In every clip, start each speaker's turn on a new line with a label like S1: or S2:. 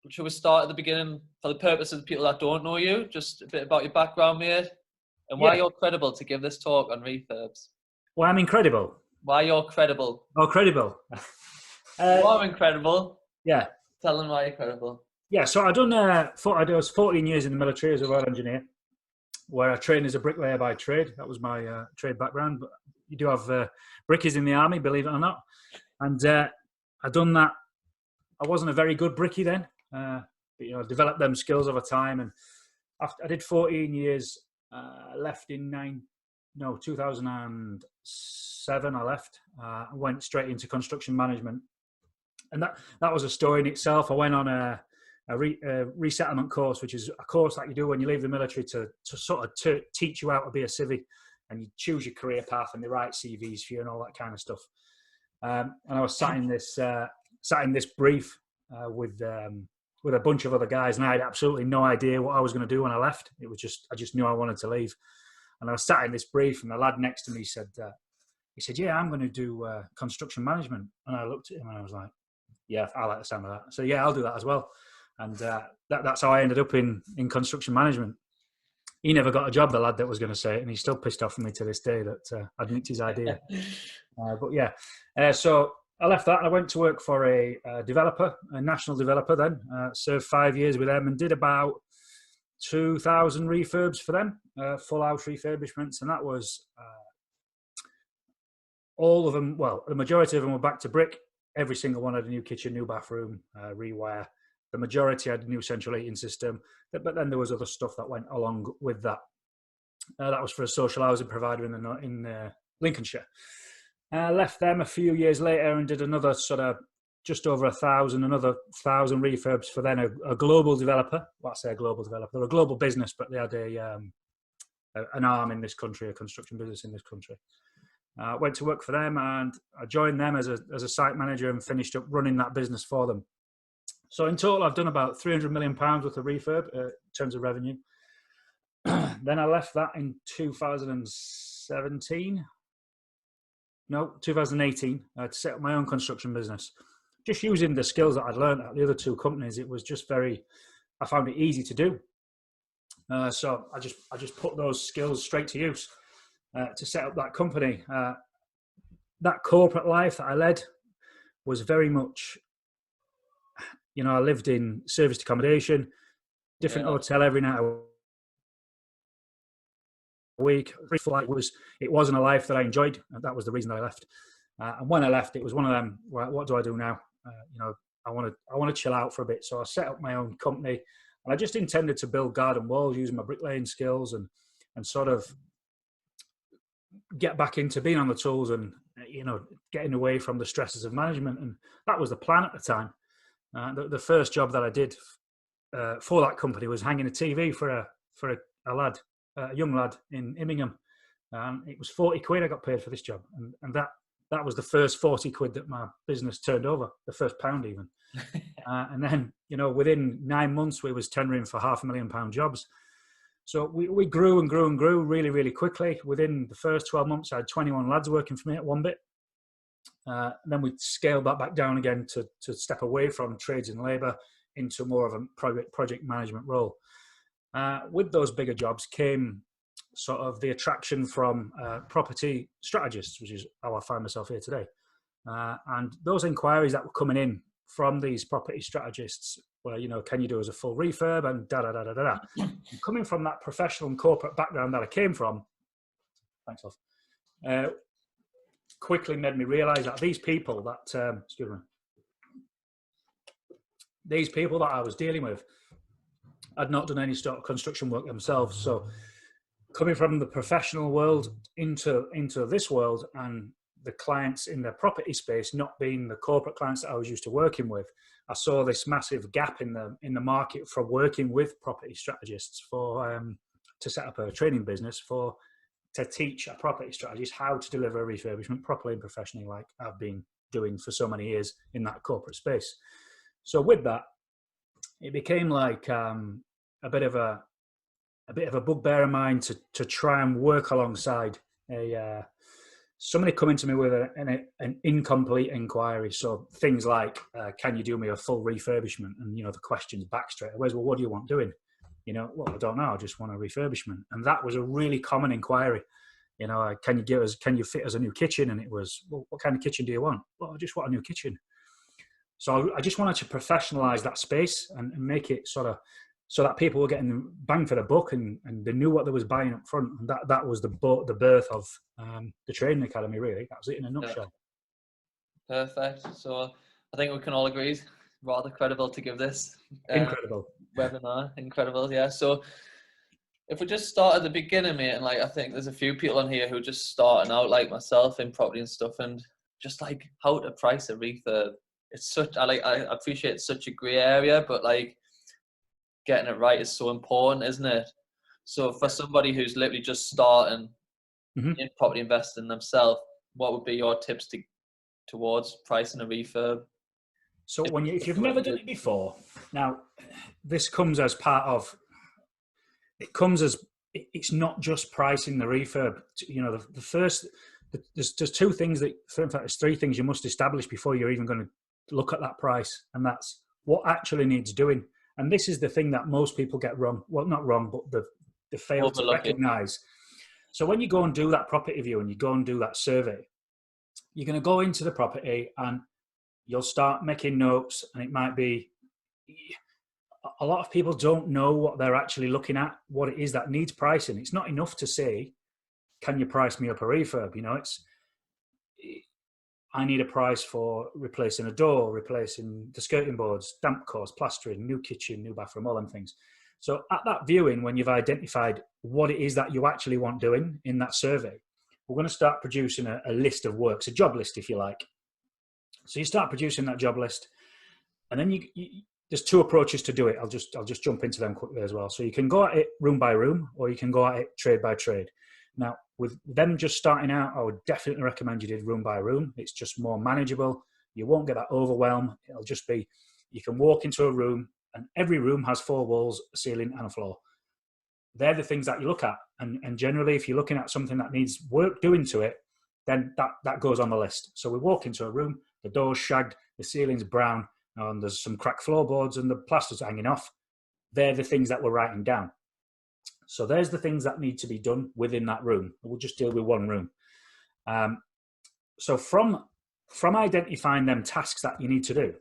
S1: should we start at the beginning for the purpose of the people that don't know you? Just a bit about your background, mate, and why you're credible to give this talk on refurbs.
S2: Why I'm incredible?
S1: Why you're credible?
S2: Oh, credible.
S1: You are incredible.
S2: Yeah.
S1: Tell them why you're credible.
S2: Yeah, so I was 14 years in the military as a royal engineer, where I trained as a bricklayer by trade. That was my trade background. But you do have brickies in the army, believe it or not. And I'd done that. I wasn't a very good brickie then, but I developed them skills over time. And after I did 14 years, left in 2007. I left. I went straight into construction management, and that was a story in itself. I went on a resettlement course, which is a course that you do when you leave the military to sort of teach you how to be a civvy, and you choose your career path and they write CVs for you and all that kind of stuff. And I was sat in this brief with a bunch of other guys, and I had absolutely no idea what I was going to do when I left. It was I just knew I wanted to leave. And I was sat in this brief, and the lad next to me said, "Yeah, I'm going to do construction management." And I looked at him and I was like, "Yeah, I like the sound of that." So yeah, I'll do that as well. And that's how I ended up in construction management. He never got a job, the lad that was going to say it, and he's still pissed off at me to this day that I'd nicked his idea. But yeah, so I left that and I went to work for a developer, a national developer then. Served 5 years with them and did about 2,000 refurbs for them, full house refurbishments, and that was all of them. Well, the majority of them were back to brick. Every single one had a new kitchen, new bathroom, rewire. The majority had a new central heating system, but then there was other stuff that went along with that. That was for a social housing provider in Lincolnshire. Left them a few years later and did another sort of just over 1,000 refurbs for then a global developer. Well, I say a global developer. They're a global business, but they had an arm in this country, a construction business in this country. Went to work for them, and I joined them as a site manager and finished up running that business for them. So in total, I've done about £300 million worth of refurb in terms of revenue. Then I left that in 2018 to set up my own construction business. Just using the skills that I'd learned at the other two companies, it was just I found it easy to do. So I just put those skills straight to use to set up that company. That corporate life that I led was very much, I lived in serviced accommodation, different hotel every night a week. It wasn't a life that I enjoyed. That was the reason I left. And when I left, it was one of them. What do I do now? I want to chill out for a bit. So I set up my own company, and I just intended to build garden walls using my bricklaying skills and sort of get back into being on the tools and getting away from the stresses of management. And that was the plan at the time. The first job that I did for that company was hanging a TV for a young lad in Immingham. It was 40 quid I got paid for this job, and that was the first 40 quid that my business turned over, the first pound even. And then within 9 months we was tendering for £500,000 jobs. So we grew and grew and grew really, really quickly. Within the first 12 months I had 21 lads working for me at one bit. Then we scaled that back down again to step away from trades and labour into more of a project management role. With those bigger jobs came sort of the attraction from property strategists, which is how I find myself here today. And those inquiries that were coming in from these property strategists were, can you do as a full refurb and da-da-da-da-da-da. Coming from that professional and corporate background that I came from, thanks, love, quickly made me realise that these people that I was dealing with had not done any sort of construction work themselves. So coming from the professional world into this world, and the clients in the property space not being the corporate clients that I was used to working with, I saw this massive gap in the market for working with property strategists to set up a training business to teach a property strategist how to deliver a refurbishment properly and professionally, like I've been doing for so many years in that corporate space. So with that, it became like a bit of a bugbear of mine to try and work alongside a somebody coming to me with an incomplete inquiry. So things like, can you do me a full refurbishment? And, you know, the question's back straight away. Well, what do you want doing? You know, well, I don't know. I just want a refurbishment. And that was a really common inquiry. You know, can you fit us a new kitchen? And it was, well, what kind of kitchen do you want? Well, I just want a new kitchen. So I just wanted to professionalize that space and make it sort of so that people were getting bang for the buck and they knew what they was buying up front. And that was the birth of the training academy, really. That was it in a nutshell.
S1: Yeah. Perfect. So I think we can all agree, rather credible to give this
S2: Incredible
S1: webinar. Incredible, yeah. So if we just start at the beginning, mate, and like I think there's a few people on here who are just starting out, like myself, in property and stuff, and just like how to price a refurb. It's such I appreciate it's such a grey area, but like getting it right is so important, isn't it? So for somebody who's literally just starting in property investing themselves, what would be your tips towards pricing a refurb?
S2: So if you've never done it before, now this comes as part of. It's not just pricing the refurb. You know, there's two things in fact, there's three things you must establish before you're even going to look at that price, and that's what actually needs doing. And this is the thing that most people get wrong. Well, not wrong, but they fail to recognize. So when you go and do that property view and you go and do that survey, you're going to go into the property and you'll start making notes, and it might be, a lot of people don't know what they're actually looking at, what it is that needs pricing. It's not enough to say, can you price me up a refurb? You know, I need a price for replacing a door, replacing the skirting boards, damp course, plastering, new kitchen, new bathroom, all them things. So at that viewing, when you've identified what it is that you actually want doing in that survey, we're going to start producing a list of works, a job list, if you like. So you start producing that job list, and then there's two approaches to do it. I'll just jump into them quickly as well. So you can go at it room by room, or you can go at it trade by trade. Now, with them just starting out, I would definitely recommend you did room by room. It's just more manageable. You won't get that overwhelm. It'll just be, you can walk into a room and every room has 4 walls, a ceiling and a floor. They're the things that you look at. And generally, if you're looking at something that needs work doing to it, then that goes on the list. So we walk into a room, the door's shagged, the ceiling's brown, and there's some cracked floorboards and the plaster's hanging off. They're the things that we're writing down. So there's the things that need to be done within that room. We'll just deal with one room. So from identifying them tasks that you need to do,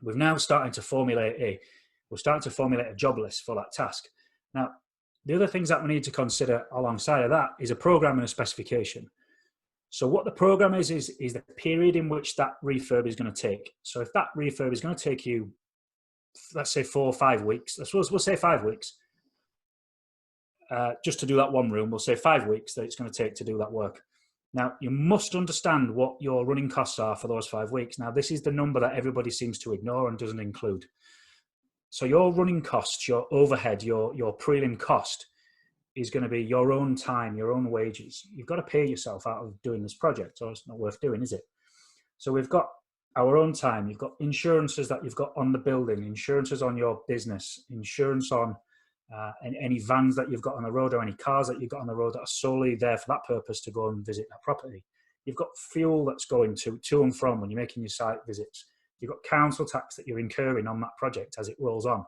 S2: we've now started to formulate a job list for that task. Now, the other things that we need to consider alongside of that is a program and a specification. So what the program is the period in which that refurb is going to take. So if that refurb is going to take you, let's say 4 or 5 weeks, we'll say 5 weeks, just to do that one room, we'll say 5 weeks that it's going to take to do that work. Now, you must understand what your running costs are for those 5 weeks. Now, this is the number that everybody seems to ignore and doesn't include. So your running costs, your overhead, your prelim cost is going to be your own time, your own wages. You've got to pay yourself out of doing this project, or it's not worth doing, is it? So we've got our own time. You've got insurances that you've got on the building, insurances on your business, insurance on any vans that you've got on the road or any cars that you've got on the road that are solely there for that purpose to go and visit that property. You've got fuel that's going to and from when you're making your site visits. You've got council tax that you're incurring on that project as it rolls on.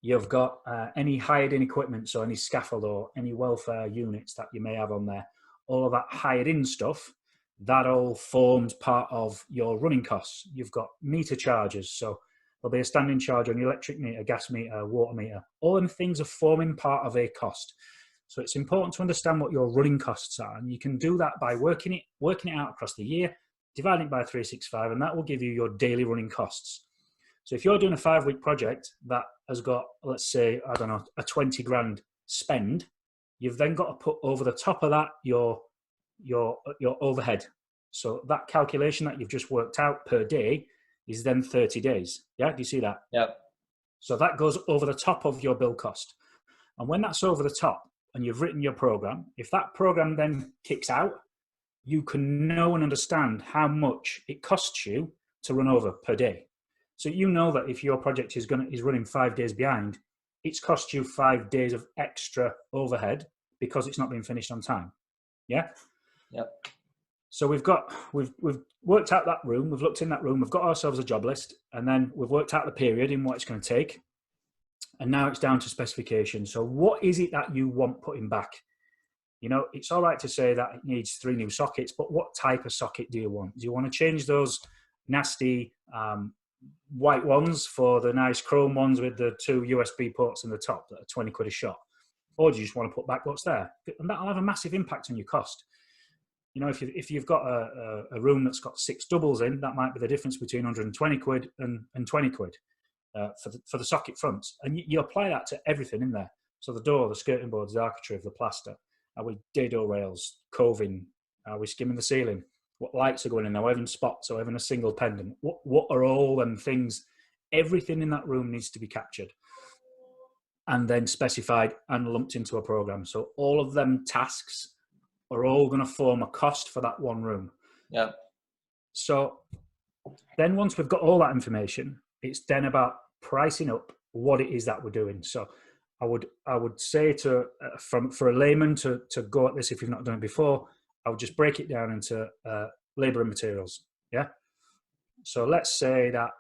S2: You've got any hired in equipment, so any scaffold or any welfare units that you may have on there. All of that hired in stuff, that all forms part of your running costs. You've got meter charges, so there'll be a standing charge on your electric meter, gas meter, water meter. All them things are forming part of a cost. So it's important to understand what your running costs are, and you can do that by working it out across the year, dividing it by 365, and that will give you your daily running costs. So if you're doing a 5-week project that has got, let's say, I don't know, a 20 grand spend, you've then got to put over the top of that your overhead. So that calculation that you've just worked out per day is then 30 days. Yeah, do you see that?
S1: Yeah.
S2: So that goes over the top of your bill cost. And when that's over the top and you've written your program, if that program then kicks out, you can know and understand how much it costs you to run over per day. So you know that if your project is running 5 days behind, it's cost you 5 days of extra overhead because it's not been finished on time. Yeah.
S1: Yep.
S2: So we've worked out that room, we've looked in that room, we've got ourselves a job list, and then we've worked out the period in what it's going to take. And now it's down to specification. So what is it that you want putting back? You know, it's all right to say that it needs 3 new sockets, but what type of socket do you want? Do you want to change those nasty white ones for the nice chrome ones with the 2 USB ports in the top that are 20 quid a shot? Or do you just want to put back what's there? And that'll have a massive impact on your cost. You know, if you've got a room that's got 6 doubles in, that might be the difference between 120 quid and 20 quid for the socket fronts. And you apply that to everything in there. So the door, the skirting boards, the architrave, the plaster. Are we dado rails, coving? Are we skimming the ceiling? What lights are going in? Are we having spots? Are we having a single pendant? What are all them things? Everything in that room needs to be captured and then specified and lumped into a program. So all of them tasks are all going to form a cost for that one room.
S1: Yeah.
S2: So then once we've got all that information, it's then about pricing up what it is that we're doing. So I would say to for a layman to go at this, if you've not done it before, I would just break it down into labor and materials. Yeah. So let's say that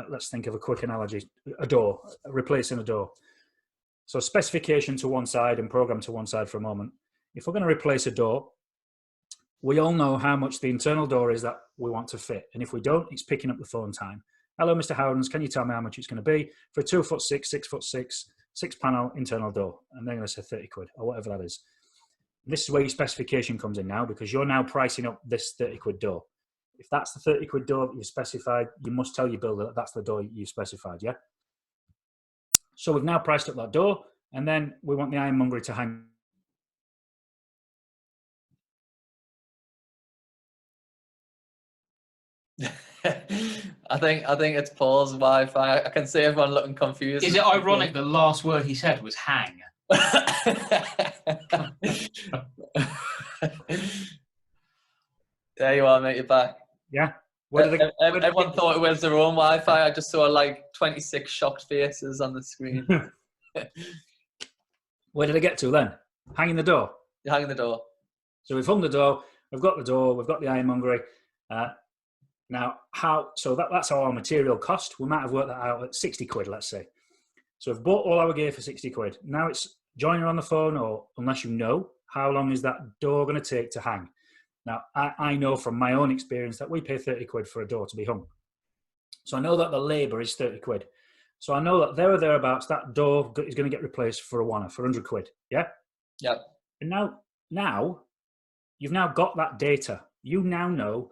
S2: let's think of a quick analogy: a door, replacing a door. So specification to one side and program to one side for a moment. If we're going to replace a door, we all know how much the internal door is that we want to fit, and if we don't, it's picking up the phone time. Hello, Mr. Howdens, can you tell me how much it's going to be for a 2'6", 6'6", 6-panel internal door? And they're going to say 30 quid or whatever that is. This is where your specification comes in now, because you're now pricing up this 30 quid door. If that's the 30 quid door that you specified, you must tell your builder that that's the door you specified, yeah? So we've now priced up that door, and then we want the ironmongery to hang.
S1: I think it's Paul's Wi-Fi. I can see everyone looking confused.
S3: Is it ironic the last word he said was hang?
S1: There you are, mate. You're back.
S2: Yeah.
S1: Everyone thought it was their own Wi-Fi. I just saw like 26 shocked faces on the screen.
S2: Where did I get to then? Hanging the door.
S1: You're hanging the door.
S2: So we've hung the door. We've got the door. We've got the ironmongery. Now, that's our material cost. We might have worked that out at 60 quid, let's say. So we've bought all our gear for 60 quid. Now it's joiner on the phone, or unless you know, how long is that door going to take to hang? Now, I know from my own experience that we pay 30 quid for a door to be hung. So I know that the labour is 30 quid. So I know that there or thereabouts, that door is going to get replaced for a one for 100 quid. Yeah?
S1: Yep.
S2: And now, you've now got that data. You now know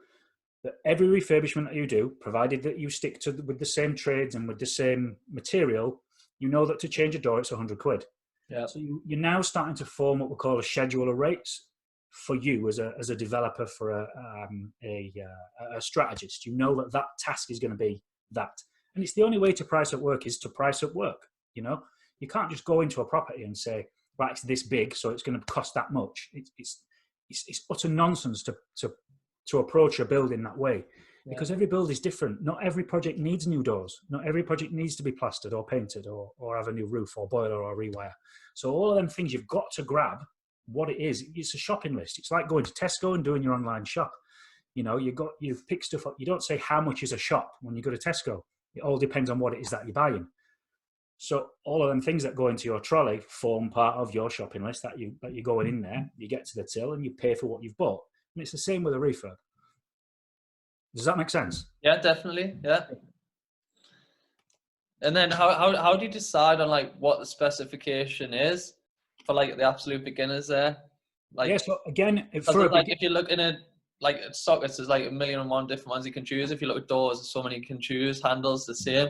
S2: that every refurbishment that you do, provided that you stick with the same trades and with the same material, you know that to change a door, it's 100 quid.
S1: Yeah.
S2: So you're now starting to form what we call a schedule of rates for you as a developer, for a strategist. You know that task is going to be that. And it's the only way to price up work is to price up work. You know, you can't just go into a property and say, right, it's this big, so it's going to cost that much. It's utter nonsense to approach a building that way, because every build is different. Not every project needs new doors. Not every project needs to be plastered or painted or have a new roof or boiler or rewire. So all of them things, you've got to grab what it is. It's a shopping list. It's like going to Tesco and doing your online shop. You know, you've picked stuff up. You don't say how much is a shop when you go to Tesco. It all depends on what it is that you're buying. So all of them things that go into your trolley form part of your shopping list that you're going in there. You get to the till and you pay for what you've bought. And it's the same with a refurb. Does that make sense?
S1: Yeah, definitely. Yeah. And then how do you decide on like what the specification is for like the absolute beginners there? Like,
S2: yeah, so again,
S1: if you look in at sockets, there's like 1,000,001 different ones you can choose. If you look at doors, there's so many you can choose. Handles, the same.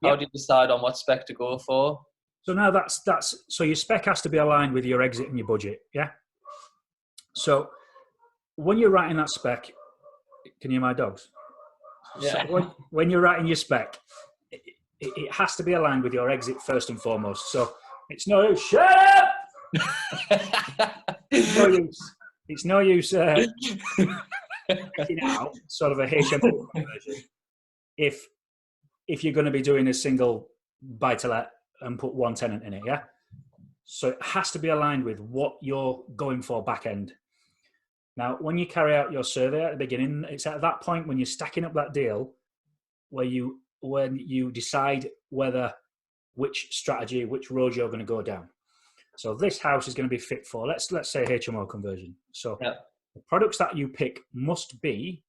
S1: How do you decide on what spec to go for?
S2: So now so your spec has to be aligned with your exit and your budget. Yeah. So when you're writing that spec, can you hear my dogs?
S1: Yeah.
S2: So when you're writing your spec, it has to be aligned with your exit first and foremost. So it's no use. Shut up! It's no use taking out sort of a HMO conversion if you're going to be doing a single buy-to-let and put one tenant in it, yeah? So it has to be aligned with what you're going for back end. Now, when you carry out your survey at the beginning, it's at that point when you're stacking up that deal when you decide which strategy, which road you're going to go down. So this house is going to be fit for, let's say, HMO conversion. So the products that you pick must be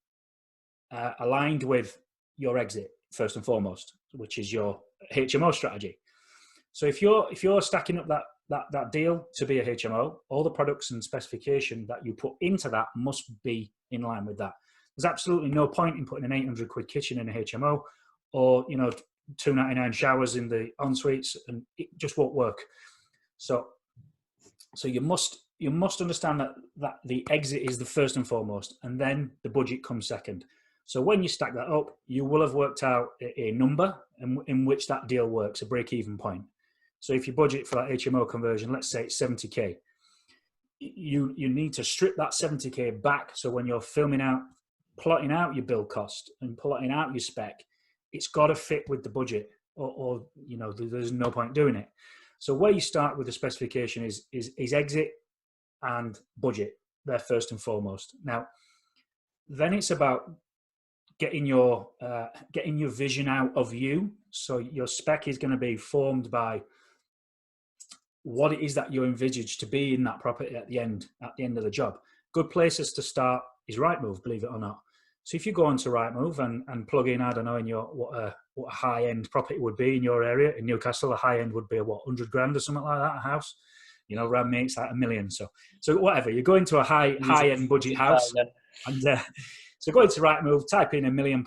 S2: aligned with your exit first and foremost, which is your HMO strategy. So if you're stacking up that deal to be a HMO, all the products and specification that you put into that must be in line with that. There's absolutely no point in putting an 800 quid kitchen in a HMO, or $299 showers in the Ensuites, and it just won't work. So you must understand that the exit is the first and foremost, and then the budget comes second. So when you stack that up, you will have worked out a number in which that deal works, a break-even point. So if you budget for that HMO conversion, let's say it's 70k, you need to strip that 70k back. So when you're plotting out your build cost and plotting out your spec, it's got to fit with the budget, or there's no point doing it. So where you start with the specification is exit and budget. They're first and foremost. Now, then it's about getting your vision out of you. So your spec is going to be formed by what it is that you envisage to be in that property at the end of the job. Good places to start is Rightmove, believe it or not. So if you go onto Rightmove and plug in, I don't know, in your what a high-end property would be in your area. In Newcastle, a high-end would be 100 grand or something like that, a house. Around me it's like $1 million. So whatever, you go into a high-end budget house, and so go into Rightmove, type in £1 million,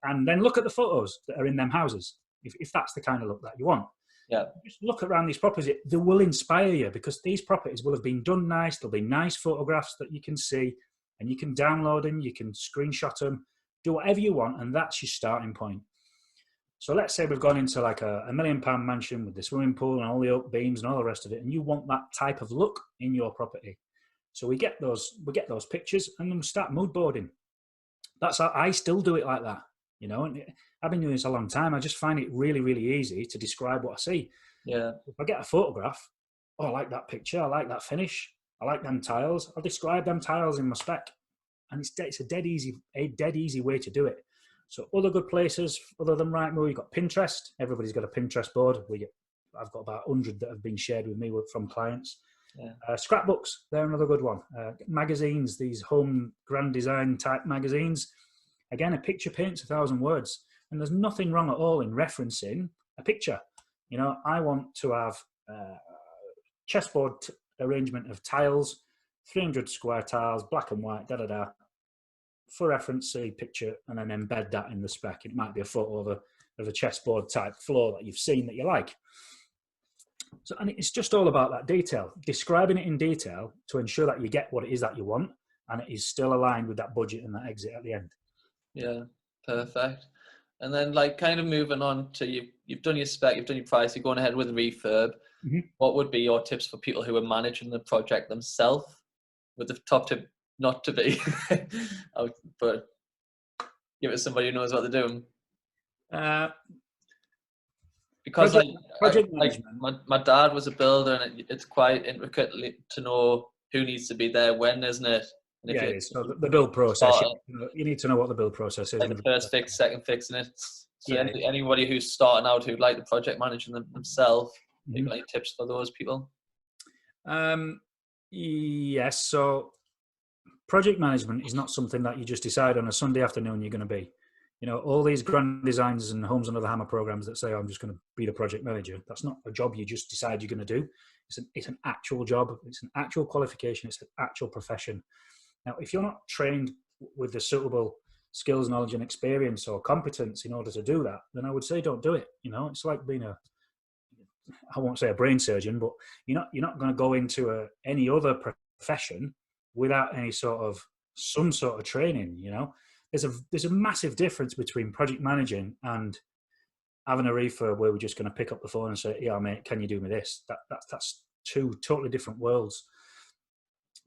S2: and then look at the photos that are in them houses, if that's the kind of look that you want.
S1: Yeah.
S2: Just look around these properties. They will inspire you, because these properties will have been done nice. There'll be nice photographs that you can see, and you can download them, you can screenshot them, do whatever you want, and that's your starting point. So let's say we've gone into like a £1 million mansion with the swimming pool and all the oak beams and all the rest of it, and you want that type of look in your property. So we get those pictures, and then we start mood boarding. That's how I still do it like that. And I've been doing this a long time. I just find it really, really easy to describe what I see.
S1: Yeah.
S2: If I get a photograph, I like that picture, I like that finish, I like them tiles, I'll describe them tiles in my spec. And it's a dead easy way to do it. So other good places other than Rightmove, you've got Pinterest. Everybody's got a Pinterest board. I've got about 100 that have been shared with me from clients. Yeah. Scrapbooks, they're another good one. Magazines, these home grand design type magazines. Again, a picture paints 1,000 words, and there's nothing wrong at all in referencing a picture. I want to have chessboard arrangement of tiles, 300 square tiles, black and white, for reference, see picture, and then embed that in the spec. It might be a photo of a chessboard type floor that you've seen that you like. So, and it's just all about that detail, describing it in detail to ensure that you get what it is that you want, and it is still aligned with that budget and that exit at the end.
S1: Yeah, perfect. And then kind of moving on to you've done your spec, you've done your price, you're going ahead with a refurb. Mm-hmm. What would be your tips for people who are managing the project themselves? With the top tip not to be, but give it to somebody who knows what they're doing. Because project management. My dad was a builder, and it's quite intricate to know who needs to be there when, isn't it?
S2: And it is. So the build process, you need to know what the build process is.
S1: Like the first fix, second fix, and it's so anybody who's starting out who'd like the project managing themselves, mm-hmm. Any tips for those people?
S2: Yes. So project management is not something that you just decide on a Sunday afternoon you're going to be. All these grand designs and Homes Under the Hammer programs that say, I'm just going to be the project manager. That's not a job you just decide you're going to do. It's an actual job. It's an actual qualification. It's an actual profession. Now, if you're not trained with the suitable skills, knowledge, and experience or competence in order to do that, then I would say don't do it. It's like being I won't say a brain surgeon, but you're not going to go into any other profession without some sort of training. There's a massive difference between project managing and having a refurb where we're just going to pick up the phone and say, yeah, mate, can you do me this? That's two totally different worlds.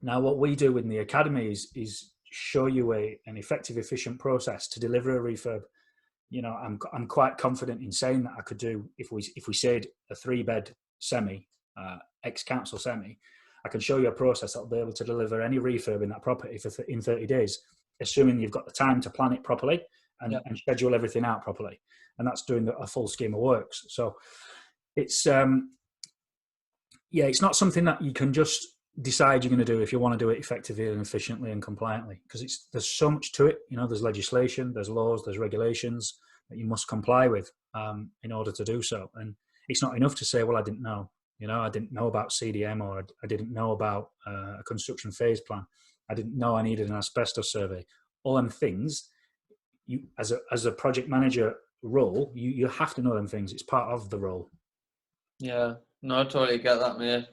S2: Now, what we do in the academy is show you an effective, efficient process to deliver a refurb. I'm quite confident in saying that I could do, if we said a 3-bed semi, ex-council semi, I can show you a process that will be able to deliver any refurb in that property in 30 days, assuming you've got the time to plan it properly and schedule everything out properly. And that's doing a full scheme of works. So it's, it's not something that you can just decide you're going to do if you want to do it effectively and efficiently and compliantly, because there's so much to it. You know, there's legislation, there's laws, there's regulations that you must comply with in order to do so. And it's not enough to say, well, I didn't know. You know, I didn't know about CDM, or I didn't know about a construction phase plan. I didn't know I needed an asbestos survey. All them things, you as a project manager role, you have to know them things. It's part of the role.
S1: Yeah, no, I totally get that, mate.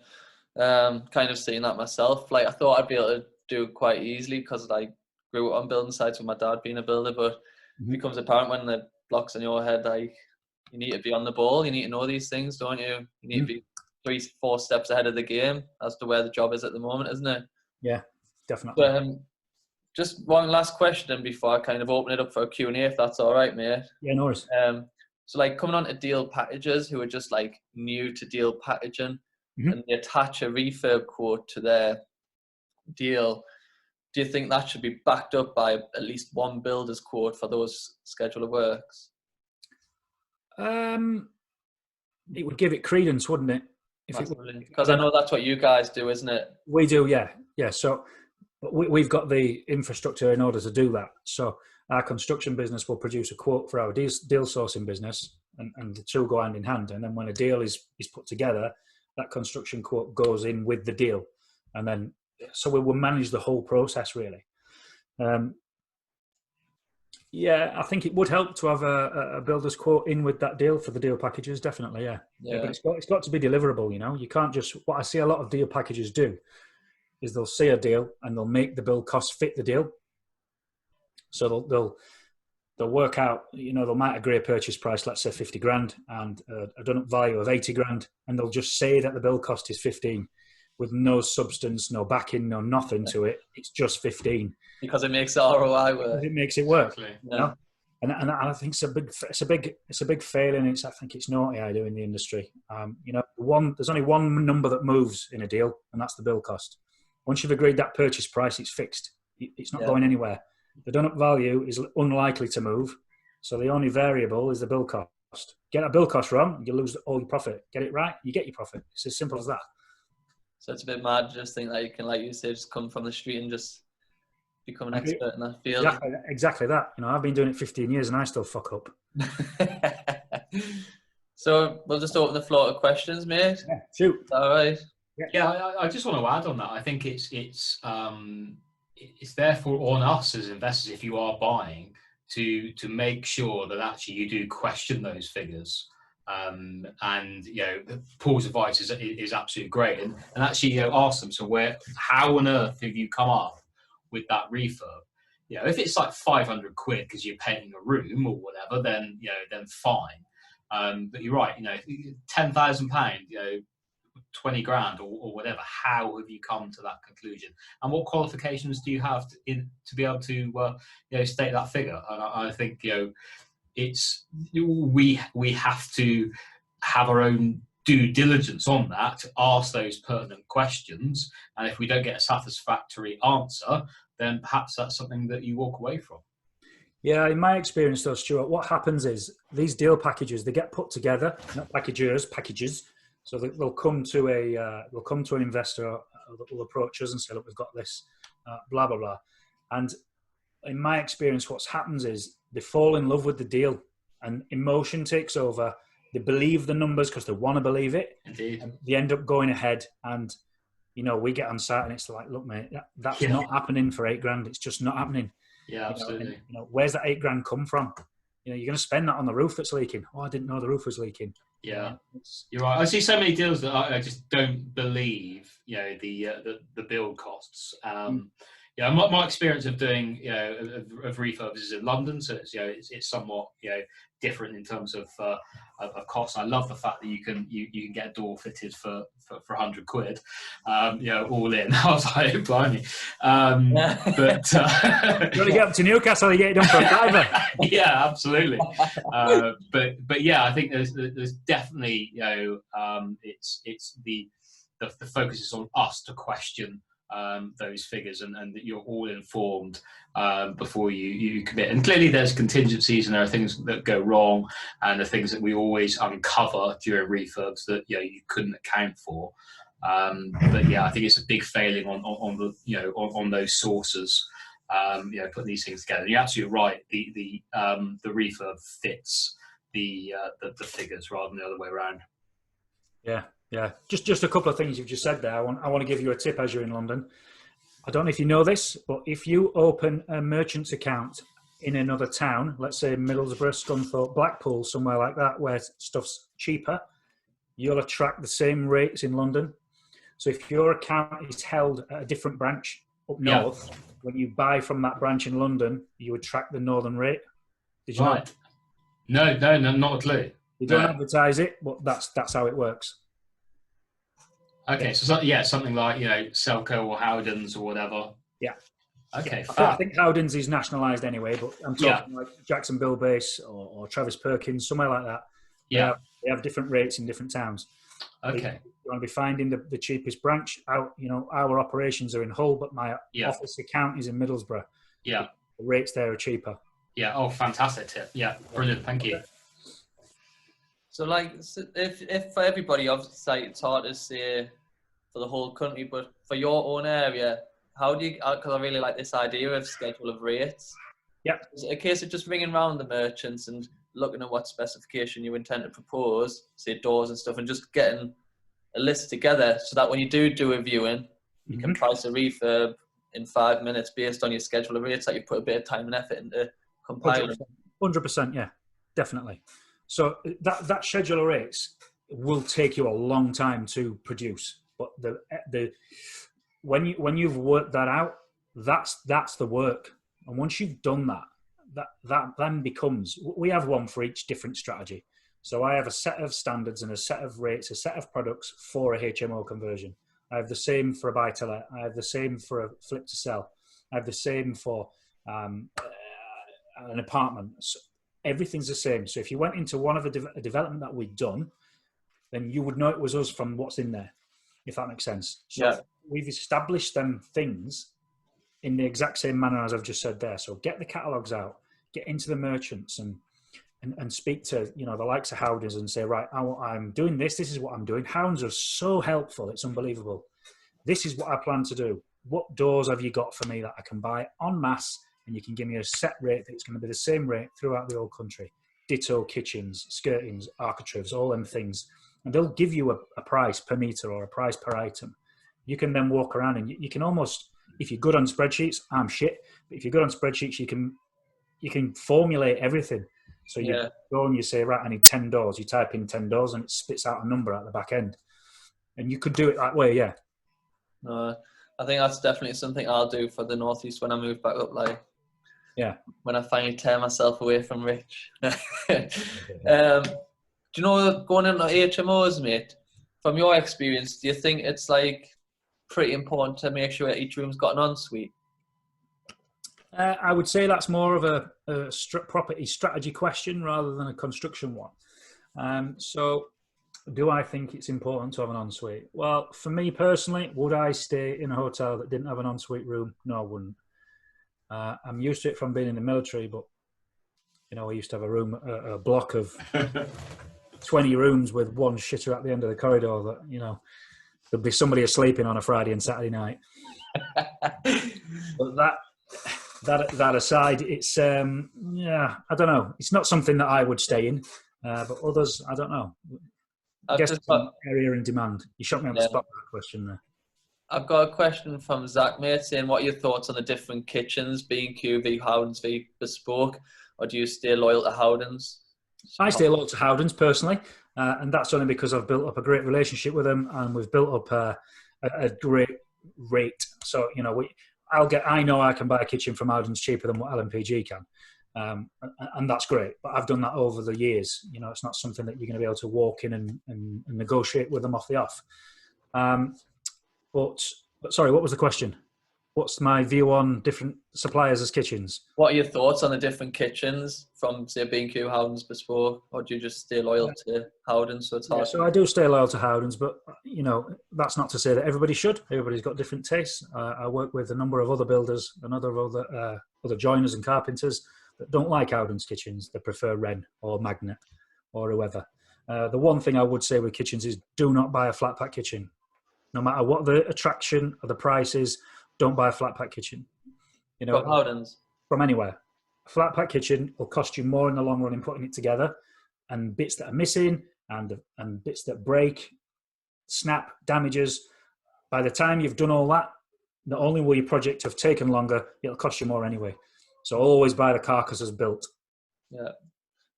S1: Kind of seeing that myself. Like, I thought I'd be able to do it quite easily because I grew up on building sites with my dad being a builder, but it becomes apparent when the block's in your head, like, you need to be on the ball. You need to know these things, don't you? You need to be 3-4 steps ahead of the game as to where the job is at the moment, isn't it?
S2: Yeah, definitely.
S1: But just one last question before I kind of open it up for a Q&A, if that's all right, mate.
S2: Yeah, no worries.
S1: So, like, coming on to deal packages who are just like new to deal packaging, and they attach a refurb quote to their deal, do you think that should be backed up by at least one builder's quote for those schedule of works?
S2: It would give it credence, wouldn't it?
S1: Because I know that's what you guys do, isn't it?
S2: We do, yeah. So we've got the infrastructure in order to do that. So our construction business will produce a quote for our deal sourcing business, and the two go hand in hand. And then when a deal is put together, that construction quote goes in with the deal. And then, so we will manage the whole process, really. Yeah, I think it would help to have a builder's quote in with that deal for the deal packages, definitely, yeah. But it's got to be deliverable, you know. You can't just, what I see a lot of deal packages do is they'll see a deal and they'll make the build cost fit the deal. So they'll work out, you know, they might agree a purchase price, let's say 50 grand, and a done up value of 80 grand, and they'll just say that the build cost is 15 with no substance, no backing, no nothing to it. It's just 15.
S1: Because it makes the ROI work.
S2: It makes it work.
S3: Exactly.
S2: You know? And I think it's a big failing. I think it's naughty I do in the industry. You know, there's only one number that moves in a deal, and that's the build cost. Once you've agreed that purchase price, it's fixed. It's not going anywhere. The done up value is unlikely to move, so the only variable is the build cost. Get a build cost wrong, you lose all your profit. Get it right, you get your profit. It's as simple as that. So
S1: it's a bit mad to just think that you can, like you say, just come from the street and just become an expert in that field.
S2: Exactly that. You know, I've been doing it 15 years and I still fuck up.
S1: So we'll just open the floor to questions, mate.
S2: Yeah, shoot.
S1: All right.
S3: Yeah, I just want to add on that. I think it's therefore on us as investors, if you are buying, to make sure that actually you do question those figures. And you know, Paul's advice is absolutely great, and actually, you know, ask them, so how on earth have you come up with that refurb? You know, if it's like 500 quid because you're painting a room or whatever, then then fine. But you're right, you know, £10,000, you know, 20 grand or whatever. How have you come to that conclusion? And what qualifications do you have to be able to state that figure? And I think we have to have our own due diligence on that, to ask those pertinent questions, and if we don't get a satisfactory answer, then perhaps that's something that you walk away from.
S2: Yeah, in my experience though, Stuart, what happens is these deal packages, they get put together, not packages. So they'll come to an investor that will approach us and say, look, we've got this, blah, blah, blah. And in my experience, what happens is they fall in love with the deal and emotion takes over. They believe the numbers because they want to believe it.
S3: Indeed.
S2: And they end up going ahead and, you know, we get on site and it's like, look, mate, that's not happening for 8 grand. It's just not happening.
S3: Yeah, absolutely.
S2: You know, where's that 8 grand come from? You know, you're going to spend that on the roof that's leaking. Oh, I didn't know the roof was leaking.
S3: Yeah, you're right. I see so many deals that I just don't believe, you know, the build costs. Yeah, my experience of doing, of refurbs is in London, so it's, it's somewhat, different in terms of cost. I love the fact that you can get a door fitted for 100 quid, all in. I was like, blimey. But
S2: you want to get up to Newcastle, you get it done for a fiver.
S3: Yeah, absolutely. But yeah, I think there's definitely, it's the focus is on us to question those figures, and that you're all informed before you commit. And clearly there's contingencies, and there are things that go wrong, and the things that we always uncover during refurbs that you couldn't account for. But yeah, I think it's a big failing on the on those sources. Putting these things together. You're absolutely right. The refurb fits the figures rather than the other way around.
S2: Yeah. Just a couple of things you've just said there. I want to give you a tip as you're in London. I don't know if you know this, but if you open a merchant's account in another town, let's say Middlesbrough, Scunthorpe, Blackpool, somewhere like that, where stuff's cheaper, you'll attract the same rates in London. So if your account is held at a different branch up north, when you buy from that branch in London, you attract the northern rate. Did you know?
S3: No, not a clue.
S2: You don't advertise it, but that's how it works.
S3: Okay, so something like Selco or Howdens or whatever.
S2: Yeah.
S3: Okay.
S2: I think Howdens is nationalised anyway, but I'm talking like Jacksonville Base or Travis Perkins, somewhere like that.
S3: Yeah.
S2: They have different rates in different towns.
S3: Okay.
S2: You want to be finding the cheapest branch. Our operations are in Hull, but my office account is in Middlesbrough.
S3: Yeah.
S2: The rates there are cheaper.
S3: Yeah. Oh, fantastic tip. Yeah. Brilliant. Thank you.
S1: So, if for everybody, obviously, it's hard to say for the whole country, but for your own area, how do you? Because I really like this idea of schedule of rates.
S2: Yeah.
S1: Is it a case of just ringing around the merchants and looking at what specification you intend to propose, say doors and stuff, and just getting a list together so that when you do a viewing, you can price a refurb in 5 minutes based on your schedule of rates that you put a bit of time and effort into compiling?
S2: 100%, yeah, definitely. So that schedule of rates will take you a long time to produce, but when you've worked that out, that's the work. And once you've done that then becomes, we have one for each different strategy. So I have a set of standards and a set of rates, a set of products for a HMO conversion. I have the same for a buy-to-let. I have the same for a flip to sell. I have the same for an apartment. So everything's the same. So if you went into one of a development that we'd done, then you would know it was us from what's in there, if that makes sense. So we've established them things in the exact same manner as I've just said there. So get the catalogues out, get into the merchants and speak to, the likes of Howdens and say, right, I'm doing this. This is what I'm doing. Hounds are so helpful. It's unbelievable. This is what I plan to do. What doors have you got for me that I can buy en masse? And you can give me a set rate that's going to be the same rate throughout the whole country. Ditto kitchens, skirtings, architraves, all them things. And they'll give you a price per metre or a price per item. You can then walk around and you can almost, if you're good on spreadsheets, I'm shit. But if you're good on spreadsheets, you can formulate everything. So you go and you say, right, I need 10 doors. You type in 10 doors and it spits out a number at the back end. And you could do it that way, yeah.
S1: I think that's definitely something I'll do for the Northeast when I move back up, when I finally tear myself away from Rich. Do you know, going into HMOs, mate, from your experience, do you think it's pretty important to make sure that each room's got an ensuite?
S2: I would say that's more of a property strategy question rather than a construction one. So do I think it's important to have an ensuite? Well, for me personally, would I stay in a hotel that didn't have an ensuite room? No, I wouldn't. I'm used to it from being in the military, but I used to have a block of 20 rooms with one shitter at the end of the corridor that, there'd be somebody asleep in on a Friday and Saturday night. But that aside, it's, I don't know. It's not something that I would stay in, but others, I don't know. I guess it's an area in demand. You shot me on the spot with that question there.
S1: I've got a question from Zach, mate, saying, what are your thoughts on the different kitchens, B&Q v Howdens v Bespoke, or do you stay loyal to Howdens?
S2: I stay loyal to Howdens personally, and that's only because I've built up a great relationship with them, and we've built up a great rate. So, I know I can buy a kitchen from Howden's cheaper than what LMPG can. And that's great, but I've done that over the years. You know, it's not something that you're going to be able to walk in and negotiate with them off the off. But sorry, what was the question? What's my view on different suppliers as kitchens?
S1: What are your thoughts on the different kitchens from, say, B&Q, Howden's, Bespoke, or do you just stay loyal to Howden's? So it's hard.
S2: Yeah, so I do stay loyal to Howden's, but you know, that's not to say that everybody should. Everybody's got different tastes. I work with a number of other builders and other joiners and carpenters that don't like Howden's kitchens. They prefer Wren or Magnet or whoever. The one thing I would say with kitchens is do not buy a flat pack kitchen. No matter what the attraction or the price is, don't buy a flat pack kitchen. You know,
S1: From Howden's?
S2: From anywhere. A flat pack kitchen will cost you more in the long run in putting it together, and bits that are missing and bits that break, snap, damages. By the time you've done all that, not only will your project have taken longer, it'll cost you more anyway. So always buy the carcass as built.
S1: Yeah.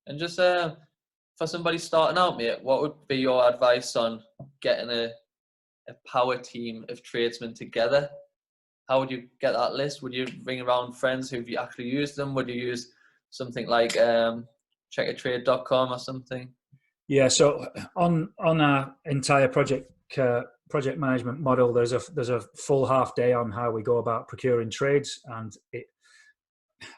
S1: And just for somebody starting out, mate, what would be your advice on getting a power team of tradesmen together? How would you get that list? Would you ring around friends who've actually used them? Would you use something like checkatrade.com or something?
S2: Yeah, so on our entire project management model, there's a full half day on how we go about procuring trades, and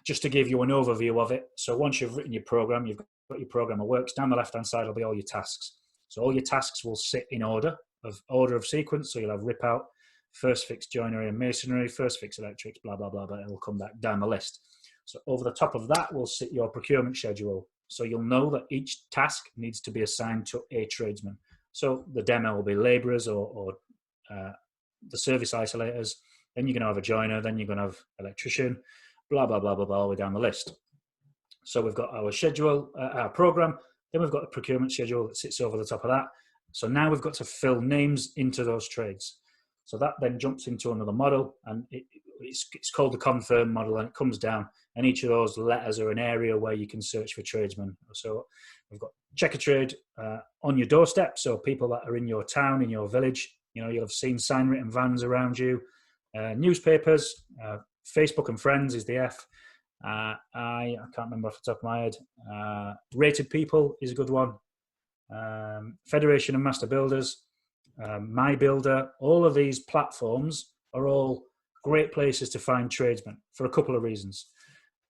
S2: just to give you an overview of it. So once you've written your program, you've got your program of works. Down the left-hand side will be all your tasks. So all your tasks will sit in order of sequence. So you'll have rip out, first fix joinery and masonry, first fix electrics, blah, blah, blah, but it'll come back down the list. So over the top of that will sit your procurement schedule. So you'll know that each task needs to be assigned to a tradesman. So the demo will be labourers or the service isolators. Then you're going to have a joiner. Then you're going to have electrician, blah, blah, blah, blah, blah, all the way down the list. So we've got our schedule, our program. Then we've got the procurement schedule that sits over the top of that. So now we've got to fill names into those trades. So that then jumps into another model, and it's called the confirm model, and it comes down, and each of those letters are an area where you can search for tradesmen. So we've got check a trade on your doorstep, so people that are in your town, in your village, you know, you'll have seen sign written vans around you, newspapers, Facebook and friends is the F. I can't remember off the top of my head. Rated people is a good one. Federation of Master Builders, My Builder, all of these platforms are all great places to find tradesmen for a couple of reasons.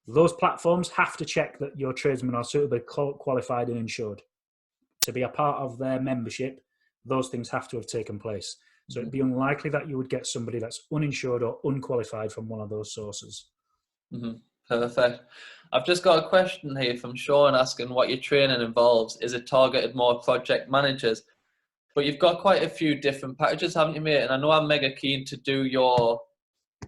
S2: Those platforms have to check that your tradesmen are suitably qualified and insured. To be a part of their membership, those things have to have taken place. So it'd be unlikely that you would get somebody that's uninsured or unqualified from one of those sources.
S1: Mm-hmm. Perfect. I've just got a question here from Sean asking what your training involves. Is it targeted more project managers? But you've got quite a few different packages, haven't you, mate? And I know I'm mega keen to do your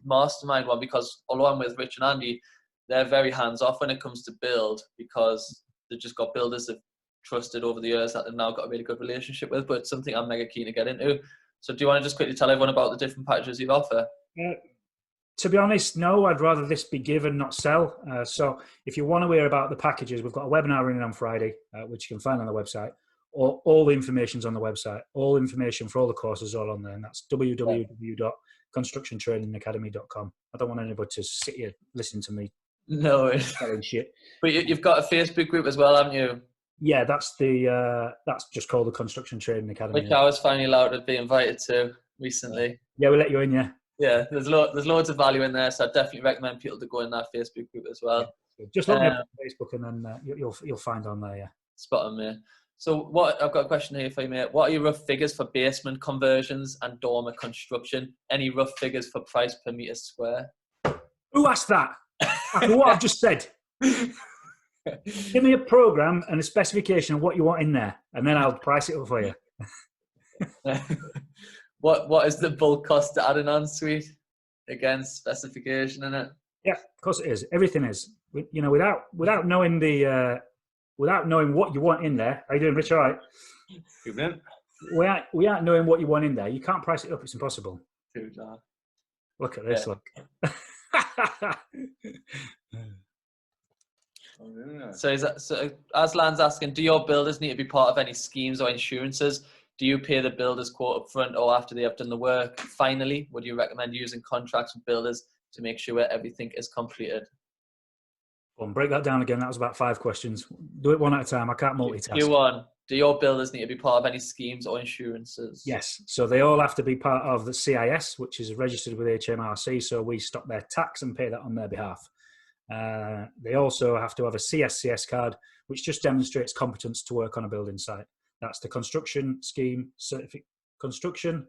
S1: mastermind one, because although I'm with Rich and Andy, they're very hands-off when it comes to build, because they've just got builders they've trusted over the years that they've now got a really good relationship with. But it's something I'm mega keen to get into. So do you want to just quickly tell everyone about the different packages you offer?
S2: To be honest, no, I'd rather this be give and not sell. So if you want to hear about the packages, we've got a webinar running on Friday, which you can find on the website. All the information's on the website. All information for all the courses are all on there, and that's www.constructiontrainingacademy.com. I don't want anybody to sit here listening to me.
S1: No,
S2: telling shit.
S1: But you've got a Facebook group as well, haven't you?
S2: Yeah, that's just called the Construction Training Academy.
S1: Which I was finally allowed to be invited to recently.
S2: Yeah, we let you in, yeah.
S1: Yeah, there's loads of value in there, so I definitely recommend people to go in that Facebook group as well.
S2: Yeah. Just look me up on Facebook, and then you'll find on there, yeah.
S1: Spot on, mate. So I've got a question here for you, mate. What are your rough figures for basement conversions and dormer construction? Any rough figures for price per metre square?
S2: Who asked that? After what I've just said. Give me a program and a specification of what you want in there, and then I'll price it up for you.
S1: What is the bulk cost to add an ensuite? Again, specification in it.
S2: Yeah, of course it is. Everything is. You know, without knowing without knowing what you want in there. How you doing, Rich? All right.
S3: Good man.
S2: Without knowing what you want in there, you can't price it up. It's impossible.
S1: Too dark.
S2: Look at this.
S1: Yeah.
S2: Look.
S1: So Aslan's asking, do your builders need to be part of any schemes or insurances? Do you pay the builders quote up front or after they have done the work? Finally, would you recommend using contracts with builders to make sure everything is completed?
S2: Well, break that down again. That was about 5 questions. Do it one at a time. I can't multitask.
S1: Q1, do your builders need to be part of any schemes or insurances?
S2: Yes. So they all have to be part of the CIS, which is registered with HMRC. So we stop their tax and pay that on their behalf. They also have to have a CSCS card, which just demonstrates competence to work on a building site. That's the construction scheme construction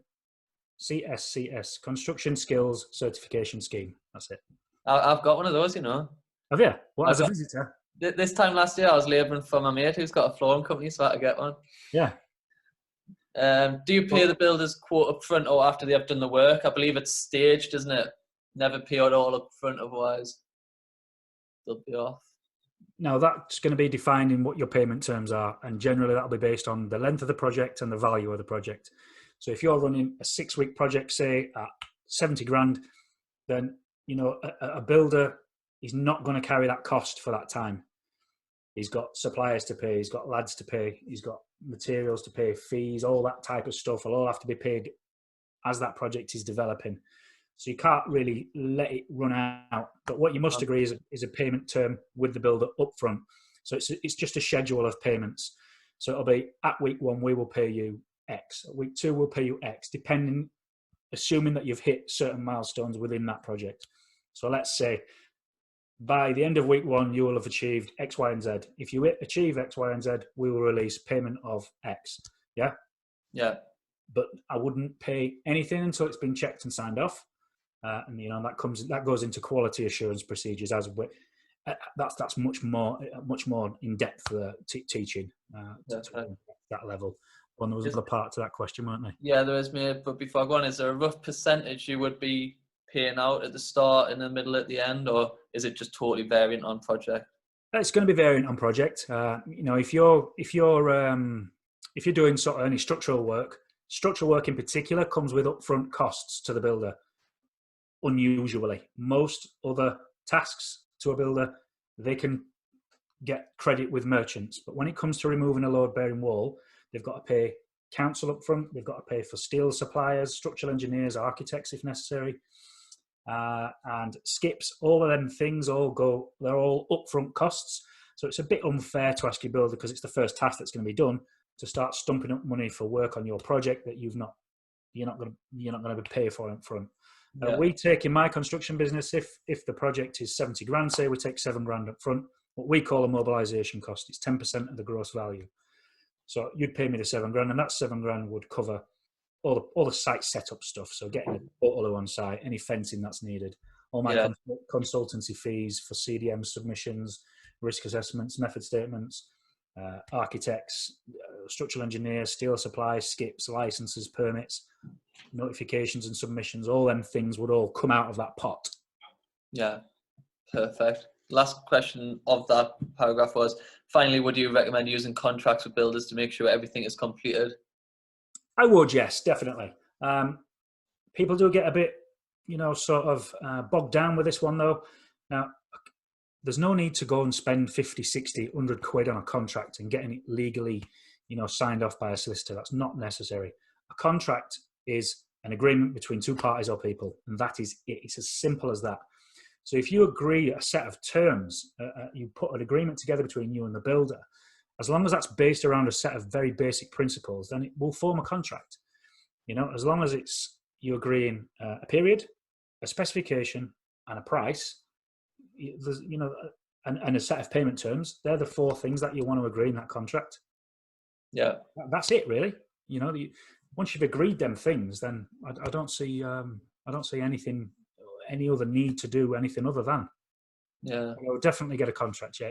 S2: CSCS, construction skills certification scheme. That's it.
S1: I've got one of those, you know.
S2: Have you? What, as a visitor?
S1: This time last year, I was labouring for my mate who's got a flooring company, so I had to get one.
S2: Yeah.
S1: Do you pay the builders quote up front or after they have done the work? I believe it's staged, isn't it? Never pay it all up front, otherwise they'll be off.
S2: No, that's going to be defined in what your payment terms are, and generally that'll be based on the length of the project and the value of the project. So if you're running a 6-week project, say at 70 grand, then you know a builder is not going to carry that cost for that time. He's got suppliers to pay, he's got lads to pay, he's got materials to pay, fees, all that type of stuff will all have to be paid as that project is developing. So you can't really let it run out. But what you must agree is a payment term with the builder up front. So it's just a schedule of payments. So it'll be at week 1, we will pay you X. At week 2, we'll pay you X, assuming that you've hit certain milestones within that project. So let's say by the end of week 1, you will have achieved X, Y, and Z. If you achieve X, Y, and Z, we will release payment of X. Yeah?
S1: Yeah.
S2: But I wouldn't pay anything until it's been checked and signed off. And you know that goes into quality assurance procedures as that's much more in depth teaching that level. Well, there was another part to that question, weren't there?
S1: Yeah, there is, mate. But before I go on, is there a rough percentage you would be paying out at the start, in the middle, at the end, or is it just totally variant on project?
S2: It's going to be variant on project. You know, if you're doing sort of any structural work in particular comes with upfront costs to the builder. Unusually, most other tasks to a builder, they can get credit with merchants, but when it comes to removing a load-bearing wall, they've got to pay council up front, they've got to pay for steel suppliers, structural engineers, architects if necessary, and skips. All of them things they're all upfront costs. So it's a bit unfair to ask your builder, because it's the first task that's going to be done, to start stumping up money for work on your project that you're not going to pay for up front.
S1: Yeah.
S2: We take in my construction business, if the project is 70 grand, say we take 7 grand up front, what we call a mobilisation cost. It's 10% of the gross value. So you'd pay me the 7 grand, and that 7 grand would cover all the site setup stuff. So getting a portal on site, any fencing that's needed, all my consultancy fees for CDM submissions, risk assessments, method statements, architects, structural engineers, steel supplies, skips, licenses, permits, notifications and submissions, all them things would all come out of that pot.
S1: Yeah, perfect. Last question of that paragraph was, finally, would you recommend using contracts with builders to make sure everything is completed?
S2: I would, yes, definitely. People do get a bit, sort of bogged down with this one, though. Now, there's no need to go and spend 50, 60, 100 quid on a contract and getting it legally, signed off by a solicitor. That's not necessary. A contract is an agreement between 2 parties or people, and that is it. It's as simple as that. So if you agree a set of terms, you put an agreement together between you and the builder, as long as that's based around a set of very basic principles, then it will form a contract. As long as you agree in a period, a specification, and a price, and a set of payment terms, they're the 4 things that you want to agree in that contract.
S1: Yeah.
S2: That's it, really. Once you've agreed them things, then I don't see any other need to do anything other than.
S1: Yeah.
S2: I would definitely get a contract. Yeah,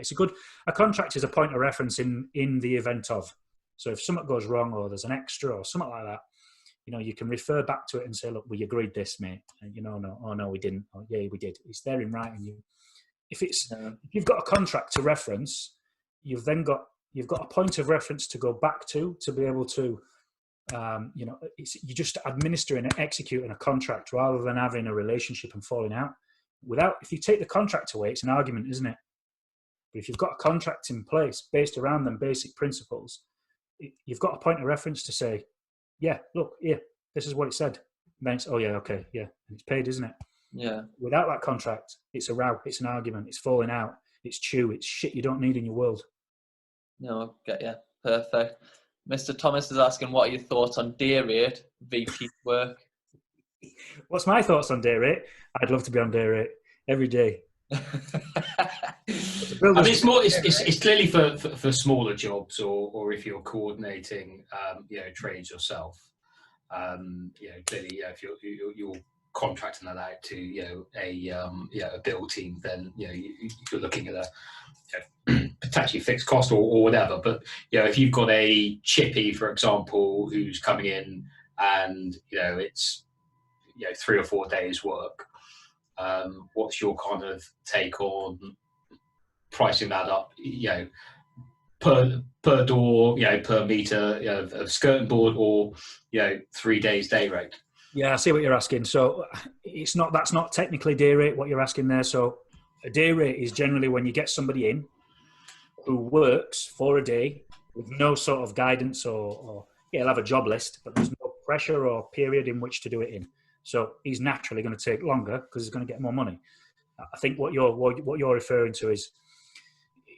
S2: a contract is a point of reference in the event of. So if something goes wrong, or there's an extra or something like that, you can refer back to it and say, look, we agreed this, mate. And no, we didn't. Oh, yeah, we did. It's there in writing. If you've got a contract to reference, you've got a point of reference to go back to be able to. You're just administering and executing a contract rather than having a relationship and falling out. If you take the contract away, it's an argument, isn't it? But if you've got a contract in place based around them basic principles, you've got a point of reference to say, yeah, look, yeah, this is what it said. And then it's, oh yeah, okay, yeah, and it's paid, isn't it?
S1: Yeah.
S2: Without that contract, it's a row, it's an argument, it's falling out, it's it's shit you don't need in your world.
S1: No, get you. Perfect. Mr. Thomas is asking, what are your thoughts on Dearit VP work?
S2: What's my thoughts on Dearit? I'd love to be on Dearit every day.
S3: I mean, it's more. It's clearly for smaller jobs, or if you're coordinating, trades yourself. Clearly, if you're contracting that out to a build team, then you're looking at a potentially fixed cost or whatever. But if you've got a chippy, for example, who's coming in and it's 3 or 4 days work. What's your kind of take on pricing that up? Per door, per meter of skirting board, or 3 days day rate.
S2: Yeah, I see what you're asking. So that's not technically day rate what you're asking there. So a day rate is generally when you get somebody in who works for a day with no sort of guidance or he'll have a job list, but there's no pressure or period in which to do it in. So he's naturally going to take longer because he's going to get more money. I think what you're referring to is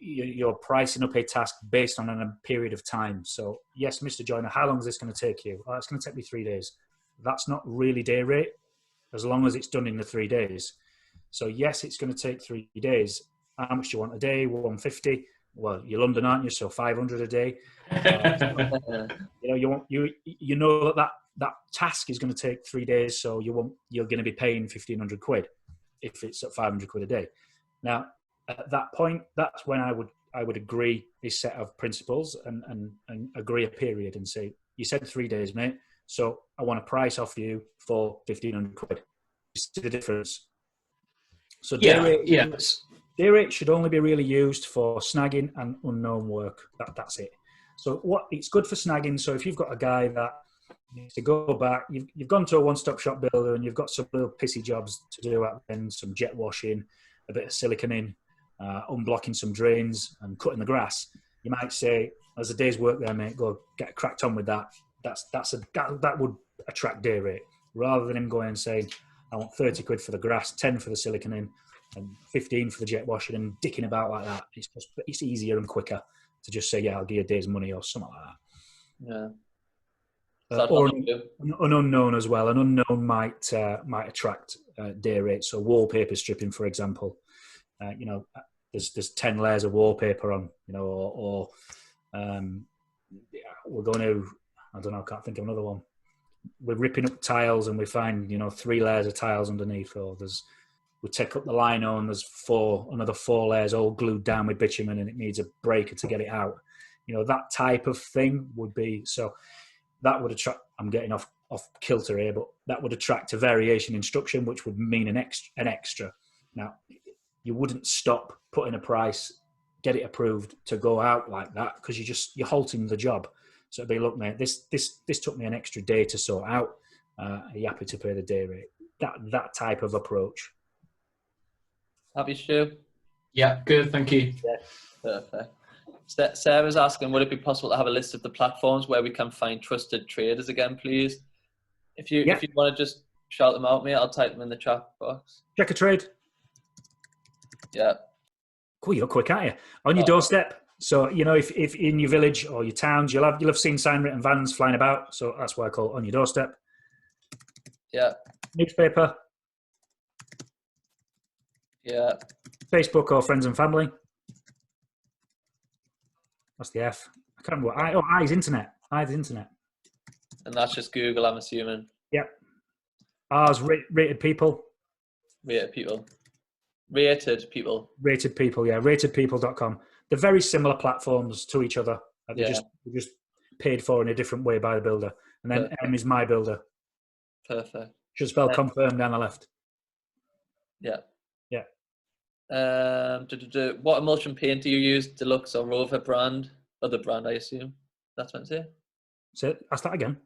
S2: you're pricing up a task based on a period of time. So yes, Mr. Joyner, how long is this going to take you? Oh, it's going to take me 3 days. That's not really day rate as long as it's done in the 3 days. So yes, it's going to take 3 days. How much do you want a day? 150. Well, you're London, aren't you? So 500 a day. You know that task is going to take 3 days. So you're going to be paying 1,500 quid if it's at 500 quid a day. Now, at that point, that's when I would agree a set of principles and agree a period and say, you said 3 days, mate. So I want a price off you for 1,500 quid. You see the difference? So day rate should only be really used for snagging and unknown work. That's it. So it's good for snagging. So if you've got a guy that needs to go back, you've gone to a one-stop shop builder and you've got some little pissy jobs to do at the end, some jet washing, a bit of siliconing, unblocking some drains and cutting the grass. You might say, there's a day's work there, mate, go get cracked on with that. That would attract day rate, rather than him going and saying, I want 30 quid for the grass, 10 for the siliconing, and 15 for the jet washing, and dicking about like that. It's easier and quicker to just say, yeah, I'll give you a day's money or something like that.
S1: Yeah.
S2: Or an unknown as well. An unknown might attract day rate. So wallpaper stripping, for example, there's 10 layers of wallpaper on, we're going to, I don't know, I can't think of another one. We're ripping up tiles and we find, 3 layers of tiles underneath, or we take up the lino and there's another 4 layers all glued down with bitumen and it needs a breaker to get it out. That type of thing would be, so that would attract, I'm getting off kilter here, but that would attract a variation instruction, which would mean an extra. Now, you wouldn't stop putting a price, get it approved to go out like that, because you're halting the job. So it'd be, look, mate, this took me an extra day to sort out. Are you happy to pay the day rate? That type of approach.
S1: Happy, Stu?
S3: Yeah, good, thank you.
S1: Yeah, perfect. Sarah's asking, would it be possible to have a list of the platforms where we can find trusted traders again, please? If you want to just shout them out, mate, I'll type them in the chat box.
S2: Check a trade.
S1: Yeah.
S2: Cool, you're quick, aren't you? On your doorstep. So, if in your village or your towns, you'll have seen sign-written vans flying about. So that's why I call it on your doorstep.
S1: Yeah.
S2: Newspaper.
S1: Yeah.
S2: Facebook or friends and family. What's the F? I can't remember what I. Is internet. I is internet.
S1: And that's just Google, I'm assuming.
S2: Yep. R's rated people.
S1: Rated people. Rated people.
S2: Rated people, yeah. Ratedpeople.com. They're very similar platforms to each other. They're just paid for in a different way by the builder. And then
S1: Perfect.
S2: M is my builder.
S1: Perfect.
S2: Should spell confirm down the left.
S1: Yeah.
S2: Yeah.
S1: What emulsion paint do you use? Deluxe or Rover brand? Other brand, I assume. That's what I'm saying.
S2: So ask that again.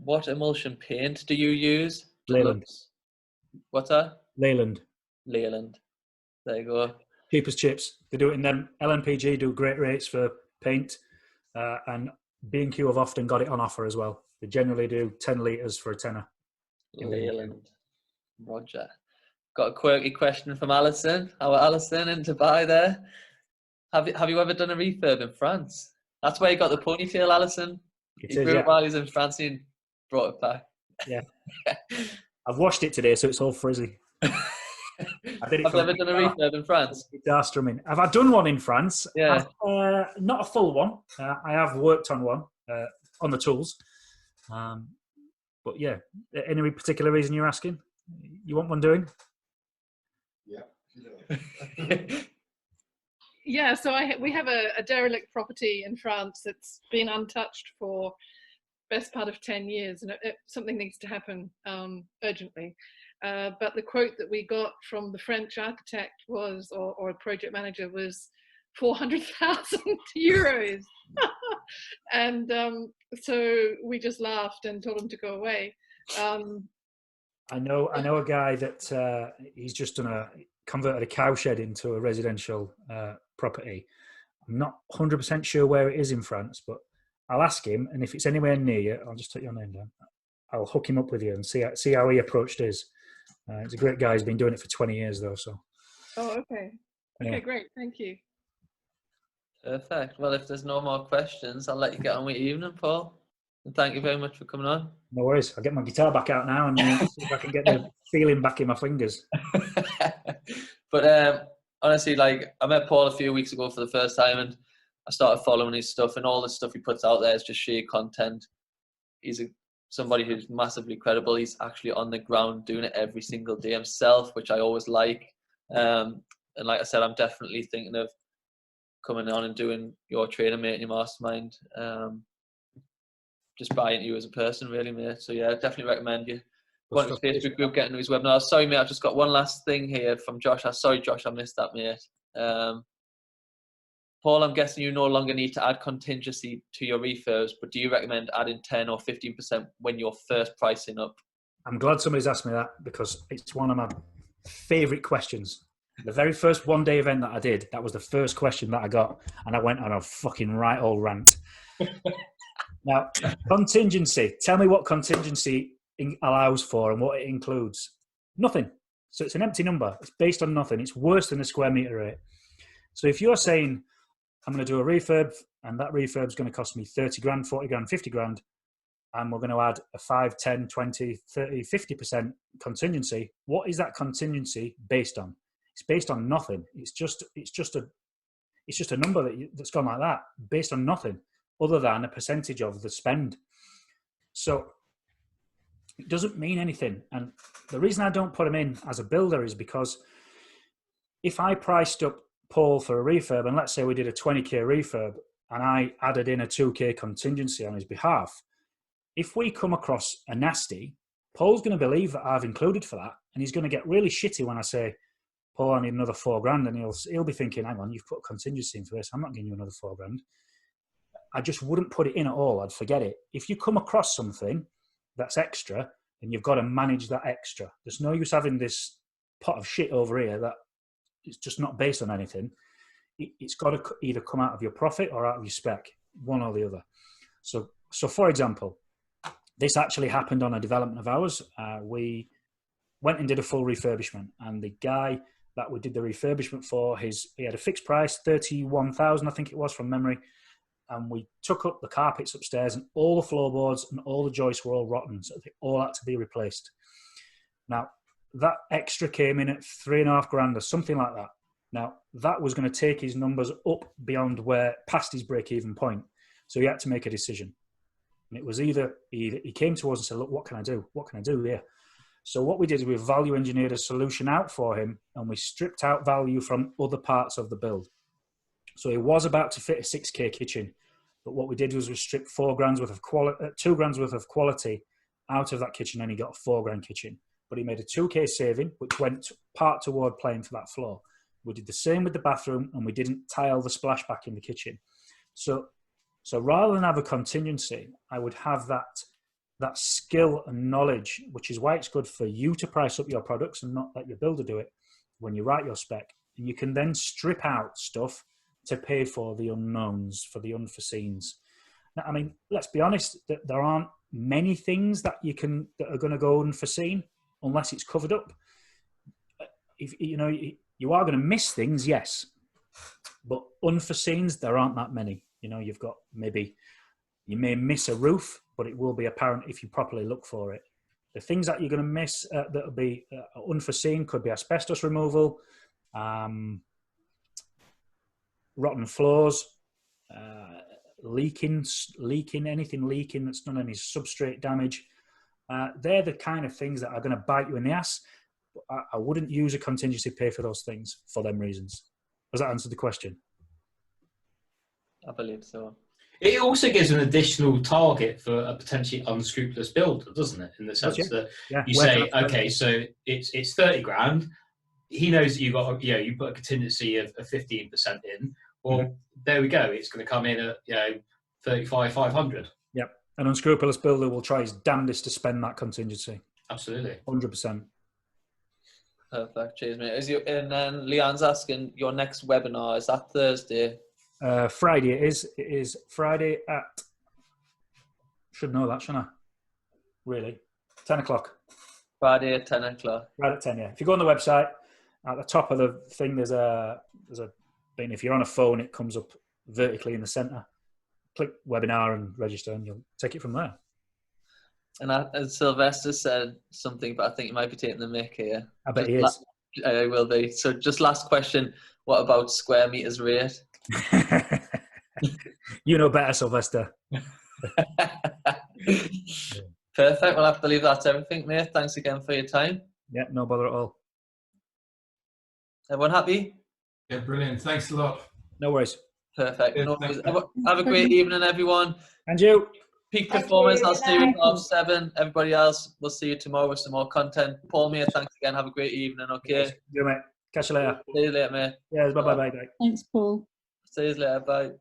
S1: What emulsion paint do you use?
S2: Leyland.
S1: What's that?
S2: Leyland.
S1: There you go.
S2: Cheapest chips. They do it in them. LNPG do great rates for paint, and B&Q have often got it on offer as well. They generally do 10 litres for a tenner.
S1: Leyland. Roger. Got a quirky question from Allison. Our Allison in Dubai there. Have you ever done a refurb in France? That's where you got the ponytail, Allison.
S2: It
S1: He
S2: is,
S1: grew
S2: yeah.
S1: it while he was in France and brought it back.
S2: Yeah. I've washed it today, so it's all frizzy. I did it.
S1: Have you ever done a refurb in France?
S2: Guitar strumming. Have I done one in France?
S1: Yeah.
S2: Not a full one. I have worked on one on the tools. But yeah, any particular reason you're asking? You want one doing?
S4: Yeah. Yeah, so we have a derelict property in France that's been untouched for best part of 10 years, and something needs to happen urgently. But the quote that we got from the French architect was, or project manager, was 400,000 euros. And so we just laughed and told him to go away.
S2: I know a guy that he's just converted a cowshed into a residential property. I'm not 100% sure where it is in France, but I'll ask him, and if it's anywhere near you, I'll just take your name down. I'll hook him up with you and see how he approached his. He's a great guy. He's been doing it for 20 years though. So.
S4: Oh, okay. Okay, yeah. Great. Thank you.
S1: Perfect. Well, if there's no more questions, I'll let you get on with your evening, Paul. And thank you very much for coming on.
S2: No worries. I'll get my guitar back out now and see if I can get the feeling back in my fingers.
S1: But honestly, like, I met Paul a few weeks ago for the first time, and I started following his stuff, and all the stuff he puts out there is just sheer content. He's somebody who's massively credible. He's actually on the ground doing it every single day himself, which I always like. And like I said, I'm definitely thinking of coming on and doing your training, mate, in your mastermind. Just buying you as a person, really, mate. So yeah, I definitely recommend you go on his Facebook group, get into his webinar. Sorry, mate, I've just got one last thing here from Josh. Sorry, Josh, I missed that, mate. Paul, I'm guessing you no longer need to add contingency to your refurbs, but do you recommend adding 10 or 15% when you're first pricing up? I'm
S2: glad somebody's asked me that, because it's one of my favourite questions. The very first one-day event that I did, that was the first question that I got, and I went on a fucking right old rant. Now, contingency. Tell me what contingency allows for and what it includes. Nothing. So it's an empty number. It's based on nothing. It's worse than the square metre rate. So if you're saying, I'm going to do a refurb, and that refurb is going to cost me 30 grand, 40 grand, 50 grand, and we're going to add a 5, 10, 20, 30, 50% contingency, what is that contingency based on? It's based on nothing. It's just a number that's gone like that, based on nothing other than a percentage of the spend. So it doesn't mean anything. And the reason I don't put them in as a builder is because if I priced up Paul for a refurb, and let's say we did a 20k refurb, and I added in a 2k contingency on his behalf, if we come across a nasty, Paul's going to believe that I've included for that, and he's going to get really shitty when I say, Paul, I need another 4 grand, and he'll be thinking, hang on, you've put contingency in for this, I'm not giving you another 4 grand. I just wouldn't put it in at all. I'd forget it. If you come across something that's extra, then you've got to manage that extra. There's no use having this pot of shit over here that it's just not based on anything. It's got to either come out of your profit or out of your spec, one or the other. So for example, this actually happened on a development of ours. We went and did a full refurbishment, and the guy that we did the refurbishment for, he had a fixed price, 31,000, I think it was from memory. And we took up the carpets upstairs, and all the floorboards and all the joists were all rotten, so they all had to be replaced. Now, that extra came in at 3.5 grand or something like that. Now, that was going to take his numbers up beyond past his break-even point. So he had to make a decision. And it was either he came to us and said, look, what can I do? What can I do here? So what we did is we value engineered a solution out for him, and we stripped out value from other parts of the build. So he was about to fit a 6k kitchen, but what we did was we stripped 4 grand's worth of quality, 2 grand's worth of quality out of that kitchen, and he got a 4 grand kitchen. But he made a 2k saving, which went part toward paying for that floor. We did the same with the bathroom, and we didn't tile the splashback in the kitchen. So rather than have a contingency, I would have that skill and knowledge, which is why it's good for you to price up your products and not let your builder do it when you write your spec. And you can then strip out stuff to pay for the unknowns, for the unforeseens. Now, I mean, let's be honest, there aren't many things that are going to go unforeseen unless it's covered up. If you know, you are going to miss things, yes, but unforeseens, there aren't that many. You know, you've got maybe, you may miss a roof, but it will be apparent if you properly look for it. The things that you're going to miss that will be unforeseen could be asbestos removal, rotten floors, leaking, anything leaking that's done any substrate damage. They're the kind of things that are going to bite you in the ass. I wouldn't use a contingency pay for those things for them reasons. Does that answer the question?
S1: I believe so.
S3: It also gives an additional target for a potentially unscrupulous builder, doesn't it? In the sense that you say, okay, so it's 30 grand. He knows that you got, you know, you put a contingency of 15% in. Well, there we go. It's going to come in at 35,500.
S2: Yep. An unscrupulous builder will try his damnedest to spend that contingency.
S3: Absolutely.
S2: 100%.
S1: Perfect. Cheers, mate. And then Leanne's asking, your next webinar, is that Thursday?
S2: Friday it is. It is Friday at, should know that, shouldn't I? Really? 10 o'clock.
S1: Friday at 10 o'clock.
S2: Right at 10, yeah. If you go on the website, at the top of the thing, there's a thing. If you're on a phone, it comes up vertically in the centre. Click webinar and register, and you'll take it from there.
S1: And Sylvester said something, but I think you might be taking the mick here.
S2: I bet he is.
S1: I will be. So just last question, what about square metres rate?
S2: You know better, Sylvester.
S1: Perfect. Well, I believe that's everything, mate. Thanks again for your time.
S2: Yeah, no bother at all.
S1: Everyone happy?
S5: Yeah, brilliant. Thanks a lot.
S2: No worries.
S1: Perfect. No worries. Have a great evening, everyone.
S2: And you.
S1: Peak performance, I'll see you at 7:30. Everybody else, we'll see you tomorrow with some more content. Paul, mate, thanks again. Have a great evening, okay?
S2: See you, mate. Catch you later.
S1: See you later, mate.
S2: Yeah, bye-bye.
S6: Thanks, Paul.
S1: See you later. Bye.